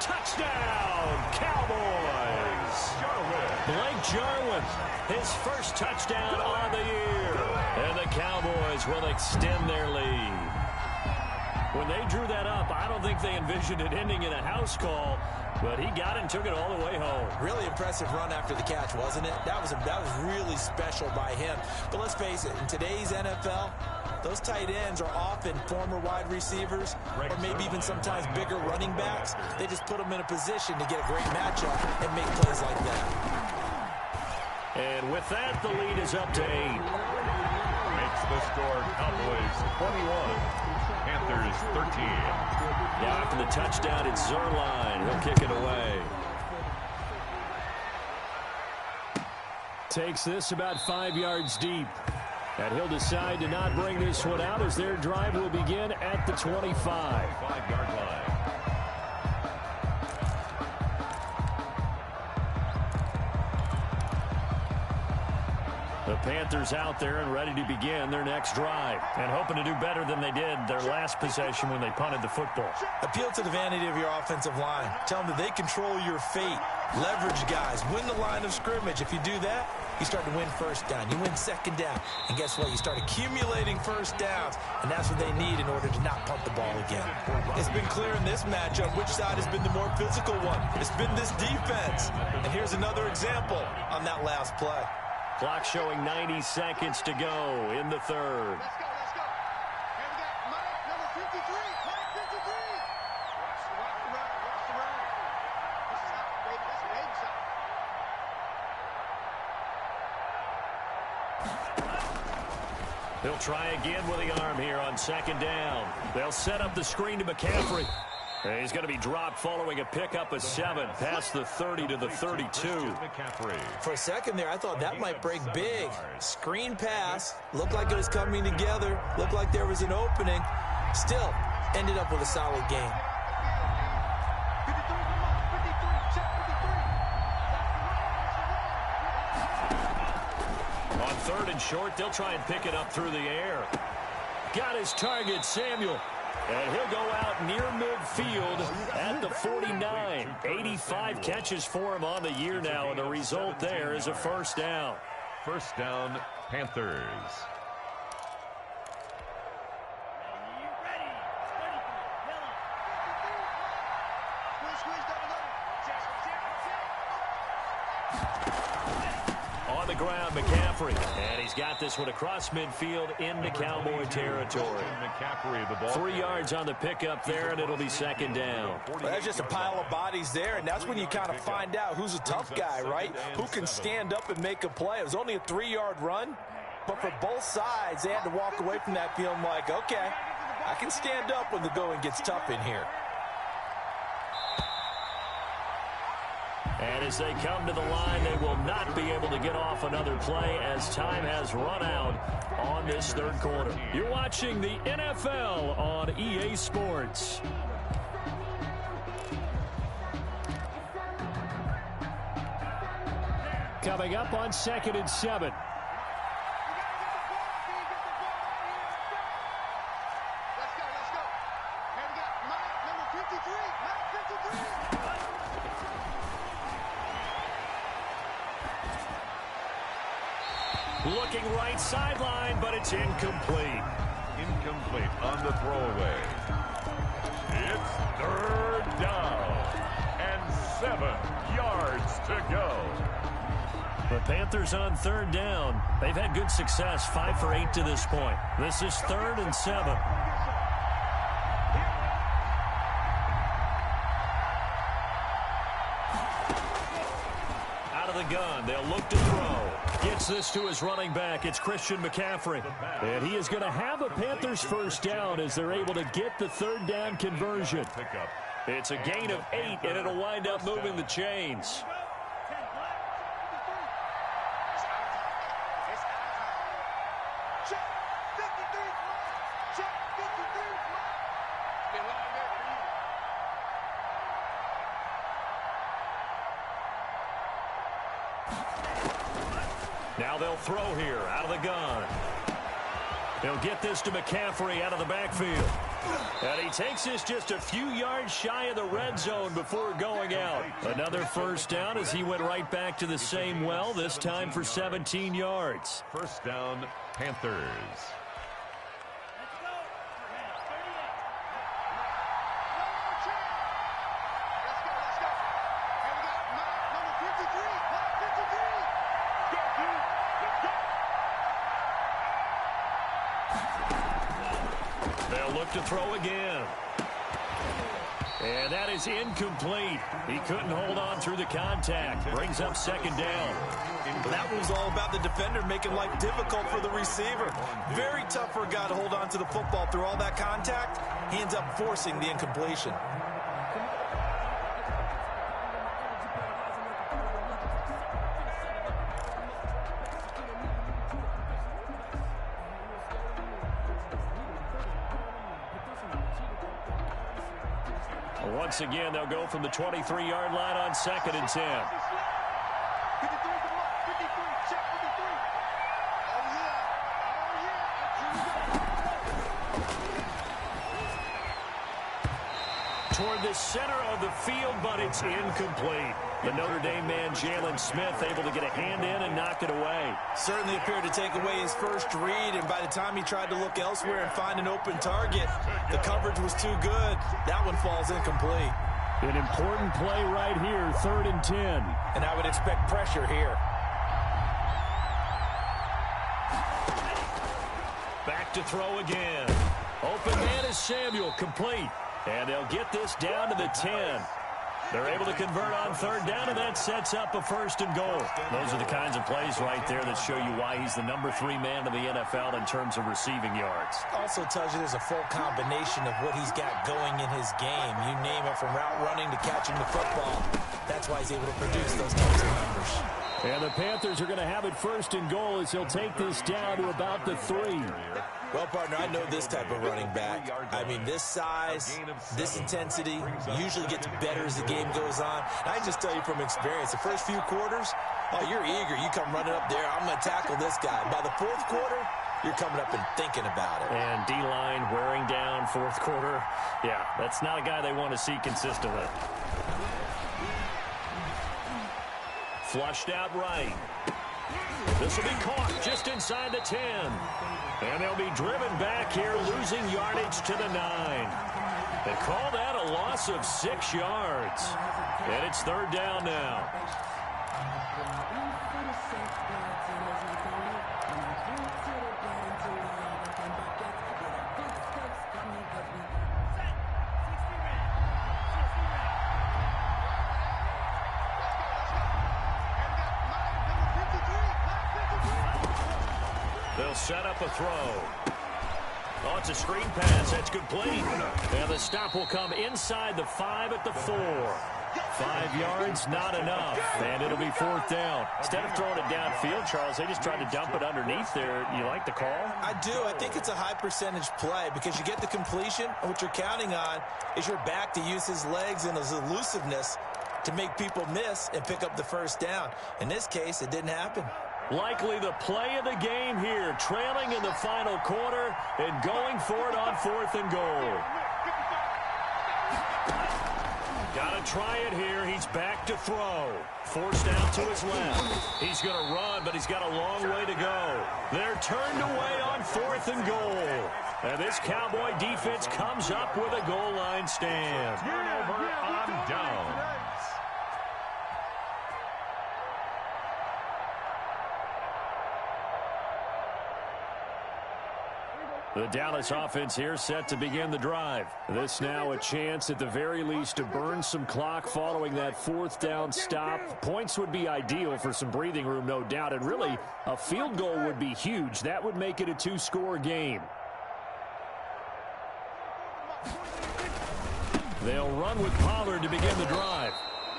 Touchdown, Cowboys. Blake Jarwin, his first touchdown on the year. And the Cowboys will extend their lead. When they drew that up, I don't think they envisioned it ending in a house call, but he got it and took it all the way home.
Really impressive run after the catch, wasn't it? That was really special by him. But let's face it, in today's NFL, those tight ends are often former wide receivers or maybe even sometimes bigger running backs. They just put them in a position to get a great matchup and make plays like that.
And with that, the lead is up to 8.
Makes the score Cowboys 21. Panthers 13.
Now after the touchdown, it's Zerline. He'll kick it away. Takes this about 5 yards deep. And he'll decide to not bring this one out as their drive will begin at the 25.
5-yard line.
The Panthers out there and ready to begin their next drive and hoping to do better than they did their last possession when they punted the football.
Appeal to the vanity of your offensive line. Tell them that they control your fate. Leverage guys. Win the line of scrimmage. If you do that, you start to win first down. You win second down. And guess what? You start accumulating first downs. And that's what they need in order to not punt the ball again. It's been clear in this matchup which side has been the more physical one. It's been this defense. And here's another example on that last play.
Clock showing 90 seconds to go in the third.
Let's go, let's go. And we got Mike, number 53. Mike 53. Watch the run, watch the run. This is hot, baby. This is baby shot.
He'll try again with the arm here on second down. They'll set up the screen to McCaffrey. And he's going to be dropped following a pickup of 7 past the 30 to the 32.
For a second there, I thought that might break big. Screen pass. Looked like it was coming together. Looked like there was an opening. Still, ended up with a solid game.
53, come on. 53, check 53.
On third and short, they'll try and pick it up through the air. Got his target, Samuel. And he'll go out near midfield at the 49. 85 catches for him on the year now, and the result there is a first down.
First down, Panthers.
On the ground, McCaffrey. And he's got this one across midfield into Cowboy territory.
McCaffrey, the ball.
3 yards on the pickup there, and it'll be second down.
Well, that's just a pile of bodies there, and that's when you kind of find out who's a tough guy, right? Who can stand up and make a play. It was only a 3-yard run, but for both sides, they had to walk away from that feeling like, okay, I can stand up when the going gets tough in here.
And as they come to the line, they will not be able to get off another play as time has run out on this third quarter. You're watching the NFL on EA Sports. Coming up on 2nd and 7.
Let's go, let's go. And we got Mike, number 53. Mike 53.
Looking right sideline, but it's incomplete.
Incomplete on the throwaway. It's third down and 7 yards to go.
The Panthers on third down. They've had good success, 5 for 8 to this point. This is 3rd and 7. of the gun. They'll look to throw. Gets this to his running back. It's Christian McCaffrey. And he is going to have a Panthers first down as they're able to get the third down conversion. It's a gain of 8, and it'll wind up moving the chains. Now they'll throw here out of the gun. They'll get this to McCaffrey out of the backfield. And he takes this just a few yards shy of the red zone before going out. Another first down as he went right back to the same well, this time for 17 yards.
First down, Panthers.
To throw again. And that is incomplete. He couldn't hold on through the contact. Brings up second down.
That was all about the defender making life difficult for the receiver. Very tough for a guy to hold on to the football through all that contact. He ends up forcing the incompletion.
Once again, they'll go from the 23-yard line on 2nd and 10. Toward the center of the field, but it's incomplete. The Notre Dame man, Jalen Smith, able to get a hand in and knock it away.
Certainly appeared to take away his first read, and by the time he tried to look elsewhere and find an open target, the coverage was too good. That one falls incomplete.
An important play right here, 3rd and 10.
And I would expect pressure here.
Back to throw again. Open man is Samuel, complete. And they'll get this down to the 10. They're able to convert on 3rd down, and that sets up a 1st and goal. Those are the kinds of plays right there that show you why he's the number 3 man in the NFL in terms of receiving yards.
Also tells you there's a full combination of what he's got going in his game. You name it, from route running to catching the football. That's why he's able to produce those types of numbers.
And the Panthers are going to have it 1st and goal as he'll take this down to about the 3.
Well, partner, I know this type of running back. I mean, this size, this intensity usually gets better as the game goes on. And I just tell you from experience, the first few quarters, oh, you're eager. You come running up there, I'm going to tackle this guy. By the 4th quarter, you're coming up and thinking about it.
And D-line wearing down 4th quarter. Yeah, that's not a guy they want to see consistently. Flushed out right. This will be caught just inside the 10. And they'll be driven back here, losing yardage to the 9. They call that a loss of 6 yards. And it's 3rd down now. They'll set up a throw. Oh, it's a screen pass. That's complete. And the stop will come inside the 5 at the 4. 5 yards, not enough. And it'll be 4th down. Instead of throwing it downfield, Charles, they just tried to dump it underneath there. You like the call?
I do. I think it's a high percentage play because you get the completion, and what you're counting on is your back to use his legs and his elusiveness to make people miss and pick up the 1st down. In this case, it didn't happen.
Likely the play of the game here, trailing in the final quarter and going for it on 4th and goal. Got to try it here. He's back to throw. Forced out to his left. He's going to run, but he's got a long way to go. They're turned away on 4th and goal. And this Cowboy defense comes up with a goal line stand.
Turnover on downs.
The Dallas offense here set to begin the drive. This now a chance at the very least to burn some clock following that fourth down stop. Points would be ideal for some breathing room, no doubt. And really, a field goal would be huge. That would make it a two-score game. They'll run with Pollard to begin the drive.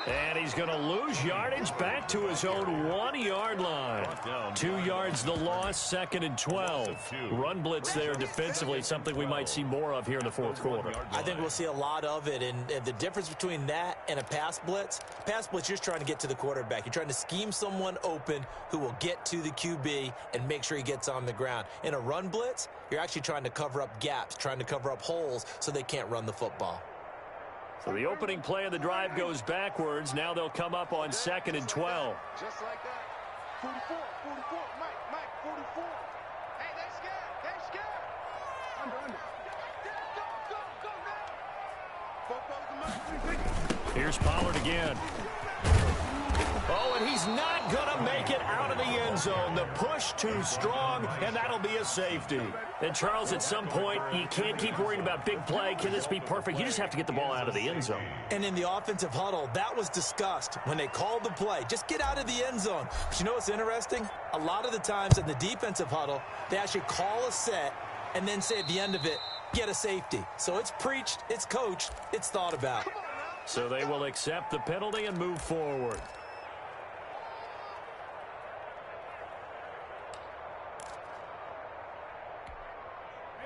And he's going to lose yardage back to his own 1-yard line. 2 yards the loss, 2nd and 12. Run blitz there defensively, something we might see more of here in the fourth quarter.
I think we'll see a lot of it, and the difference between that and a pass blitz, you're just trying to get to the quarterback. You're trying to scheme someone open who will get to the QB and make sure he gets on the ground. In a run blitz, you're actually trying to cover up gaps, trying to cover up holes so they can't run the football.
So the opening play of the drive goes backwards. Now they'll come up on 2nd and 12.
Just like that. 44, 44, Mike, 44. Hey, they're scared. Under. Go now.
Here's Pollard again. Oh, and he's not going to make it out of the end zone. The push too strong, and that'll be a safety. And, Charles, at some point, you can't keep worrying about big play. Can this be perfect? You just have to get the ball out of the end zone.
And in the offensive huddle, that was discussed when they called the play. Just get out of the end zone. But you know what's interesting? A lot of the times in the defensive huddle, they actually call a set and then say at the end of it, get a safety. So it's preached, it's coached, it's thought about.
So they will accept the penalty and move forward.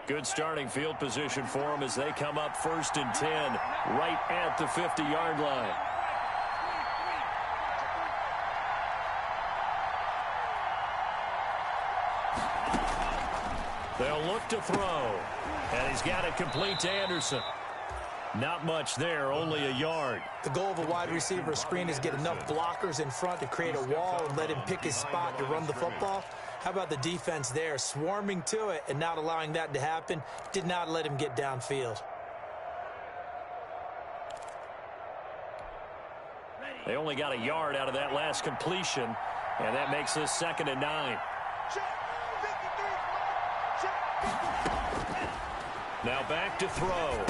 Good starting field position for them as they come up 1st and 10, right at the 50-yard line. They'll look to throw, and he's got it complete to Anderson. Not much there, only a yard.
The goal of a wide receiver screen is get enough blockers in front to create a wall and let him pick his spot to run the football. How about the defense there, swarming to it and not allowing that to happen? Did not let him get downfield.
They only got a yard out of that last completion, and that makes this 2nd and 9. Now back to throw.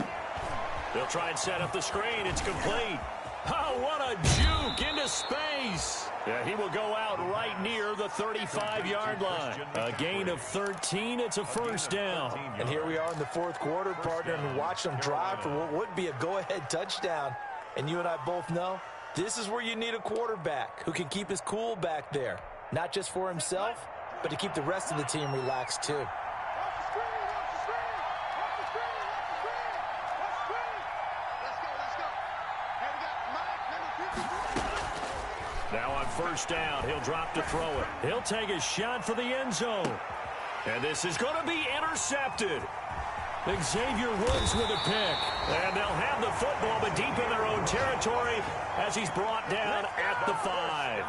They'll try and set up the screen. It's complete. Oh, what a juke into space. Yeah, he will go out right near the 35-yard line. A gain of 13. It's a first down.
And here we are in the fourth quarter, partner, and watch them drive for what would be a go-ahead touchdown. And you and I both know this is where you need a quarterback who can keep his cool back there. Not just for himself, but to keep the rest of the team relaxed, too.
Now on first down, he'll drop to throw it. He'll take a shot for the end zone. And this is going to be intercepted. Xavier Woods with a pick. And they'll have the football, but deep in their own territory as he's brought down at the 5.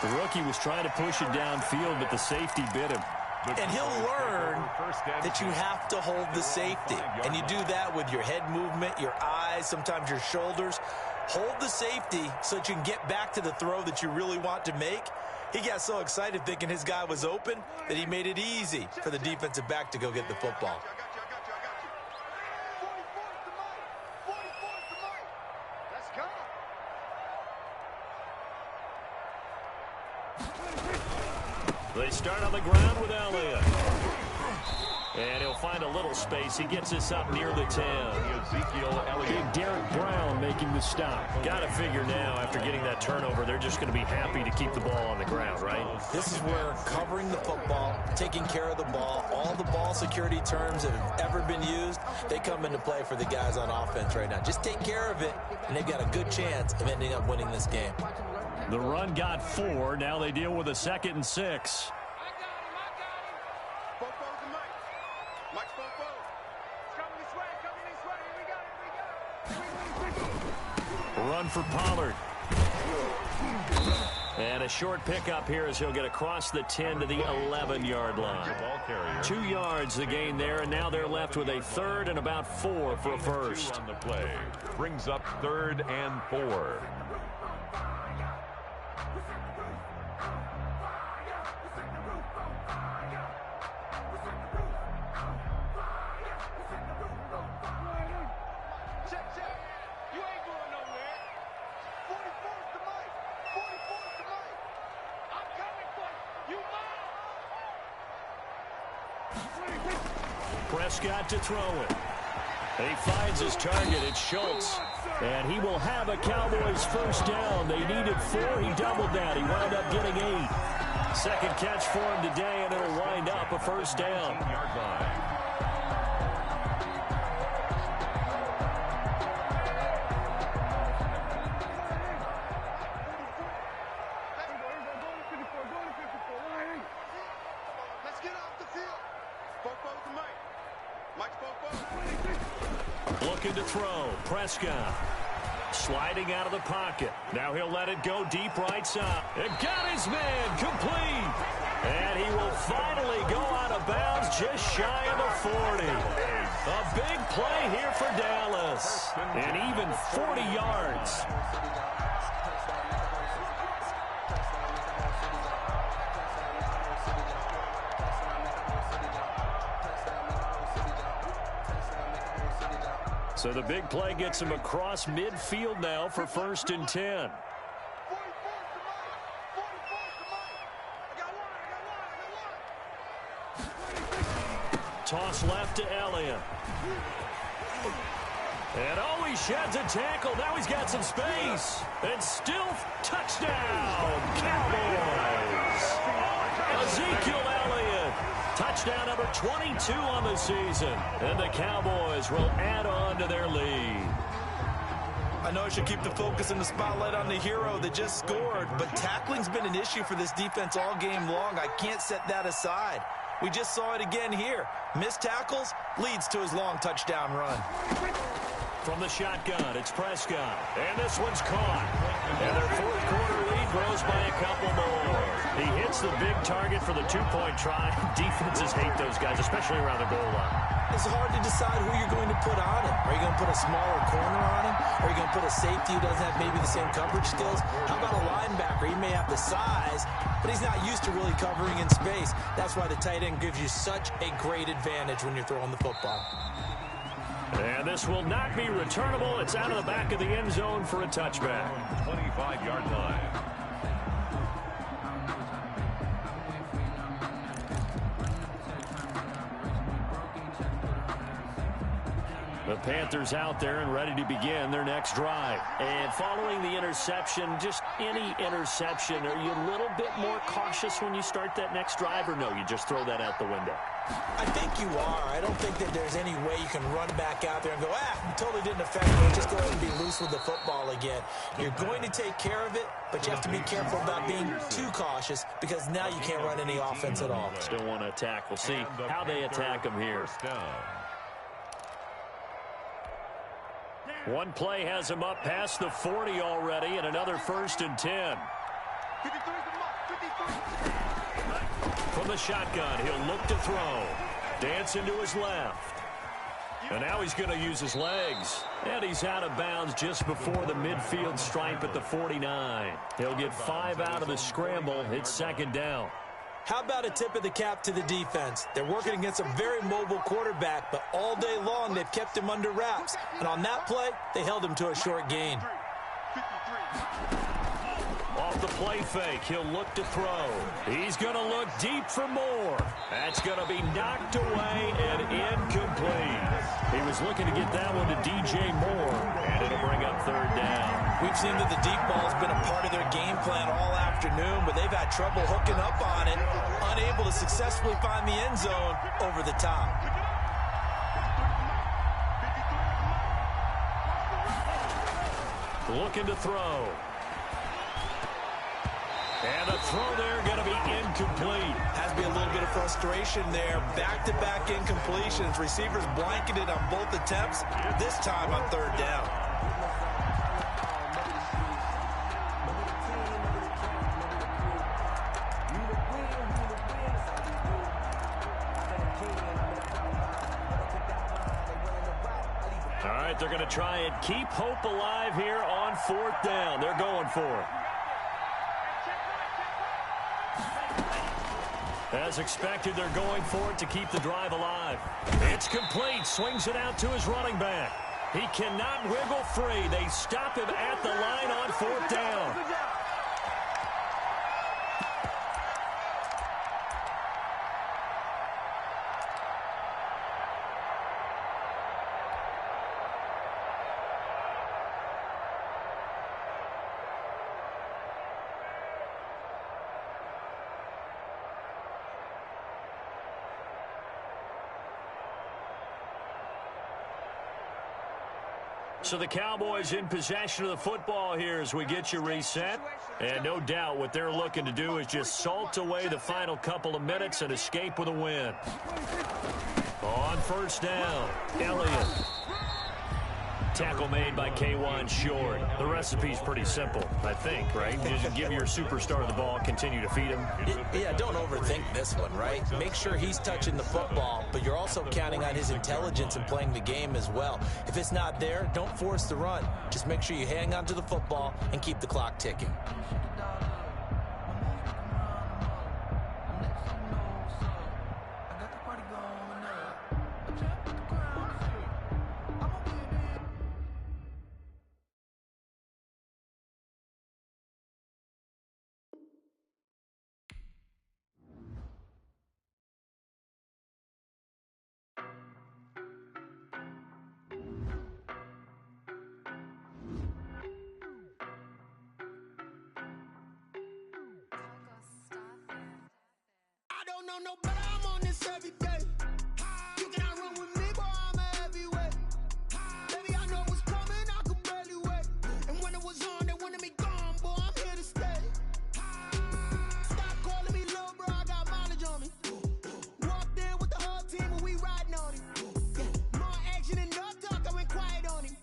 The rookie was trying to push it downfield, but the safety bit him.
And he'll learn that you have to hold the safety. And you do that with your head movement, your eyes, sometimes your shoulders. Hold the safety so that you can get back to the throw that you really want to make. He got so excited thinking his guy was open that he made it easy for the defensive back to go get the football.
They start on the ground with Elliott. And he'll find a little space. He gets this up near the 10. Big Derek Brown making the stop. Got to figure now, after getting that turnover, they're just going to be happy to keep the ball on the ground, right?
This is where covering the football, taking care of the ball, all the ball security terms that have ever been used, they come into play for the guys on offense right now. Just take care of it, and they've got a good chance of ending up winning this game.
The run got 4. Now they deal with a 2nd and 6. Run for Pollard. And a short pickup here as he'll get across the 10 to the 11-yard line. 2 yards the gain there, and now they're left with a 3rd and about 4 for a first.
On the play brings up 3rd and 4.
Prescott to throw it. He finds his target. It's Schultz. And he will have a Cowboys first down. They needed 4. He doubled that. He wound up getting 8. Second catch for him today, and it'll wind up a first down. Looking to throw. Prescott. Sliding out of the pocket. Now he'll let it go deep right side. It got his man complete. And he will finally go out of bounds just shy of the 40. A big play here for Dallas. And even 40 yards. So the big play gets him across midfield now for 1st and 10. Toss left to Elliott. And oh, he sheds a tackle. Now he's got some space. And still touchdown, Cowboys. Ezekiel Elliott. Touchdown number 22 on the season. And the Cowboys will add on to their lead.
I know I should keep the focus and the spotlight on the hero that just scored, but tackling's been an issue for this defense all game long. I can't set that aside. We just saw it again here. Missed tackles leads to his long touchdown run.
From the shotgun, it's Prescott. And this one's caught. And their 4th quarter lead grows by a couple more. He hits the big target for the 2-point try. Defenses hate those guys, especially around the goal line.
It's hard to decide who you're going to put on him. Are you going to put a smaller corner on him? Are you going to put a safety who doesn't have maybe the same coverage skills? How about a linebacker? He may have the size, but he's not used to really covering in space. That's why the tight end gives you such a great advantage when you're throwing the football.
And this will not be returnable. It's out of the back of the end zone for a touchback.
25-yard line.
The Panthers out there and ready to begin their next drive. And following the interception, just any interception, are you a little bit more cautious when you start that next drive, or no, you just throw that out the window?
I think you are. I don't think that there's any way you can run back out there and go, it totally didn't affect me. Just go ahead and be loose with the football again. You're going to take care of it, but you have to be careful about being too cautious because now you can't run any offense at all.
Still want to attack. We'll see how they attack them here. One play has him up past the 40 already, and another 1st and 10. From the shotgun, he'll look to throw. Dancing to his left. And now he's going to use his legs. And he's out of bounds just before the midfield stripe at the 49. He'll get 5 out of the scramble. It's 2nd down.
How about a tip of the cap to the defense? They're working against a very mobile quarterback, but all day long they've kept him under wraps. And on that play, they held him to a short gain.
Off the play fake, he'll look to throw. He's going to look deep for more. That's going to be knocked away and incomplete. He was looking to get that one to DJ Moore, and it'll bring up 3rd down.
We've seen that the deep ball's been a part of their game plan all afternoon, but they've had trouble hooking up on it, unable to successfully find the end zone over the top.
Looking to throw. And the throw there going to be incomplete.
Has to be a little bit of frustration there. Back-to-back incompletions. Receivers blanketed on both attempts, this time on 3rd down.
All right, they're going to try and keep hope alive here on 4th down. They're going for it. As expected, they're going for it to keep the drive alive. It's complete. Swings it out to his running back. He cannot wiggle free. They stop him at the line on 4th down. So the Cowboys in possession of the football here as we get you reset. And no doubt what they're looking to do is just salt away the final couple of minutes and escape with a win. On first down, Elliott. Tackle made by K1 short. The recipe's pretty simple, I think, right? Just give your superstar the ball, continue to feed him.
Yeah, don't overthink this one, right? Make sure he's touching the football, but you're also counting on his intelligence and playing the game as well. If it's not there, don't force the run. Just make sure you hang on to the football and keep the clock ticking.
No, but I'm on this every day. You cannot run with me, boy, I'm a heavyweight. Baby, I know what's coming, I could barely wait. And when it was on, they wanted me gone, boy, I'm here to stay. Stop calling me little bro, I got mileage on me. Walked in with the whole team and we riding on him. Yeah, more action and no talk, I went quiet on him.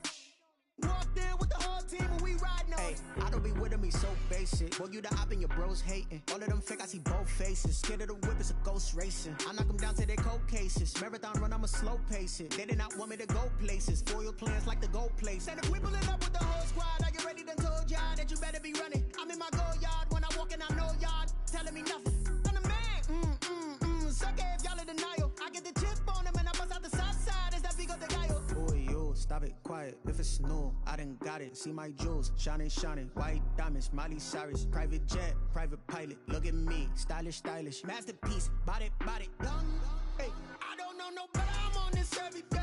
Walked in with the whole team and we riding on him.
I don't be with him, he's so basic. Boy, you the op and your bros hating. All of them fake, I see both faces. Scared of the whip, it's a ghost racing. I knock them down to their cold cases. Marathon run, I'ma slow pace it. They did not want me to go places. Foil plans like the gold place.
And if we pulling up with the whole squad, I get ready to told y'all that you better be running. I'm in my go yard when I walk in, I know y'all telling me nothing. I'm the man, sucker if y'all in denial. I get the chip on them and I bust out the south side. Is that Vigo the guy?
Boy, you, stop it, quiet. If it's new, I done got it. See my jewels, shining, shining. White diamonds, Miley Cyrus. Private jet, private pilot. Look at me, stylish, stylish. Masterpiece, body, young.
Hey, I don't know, but I'm on this every day.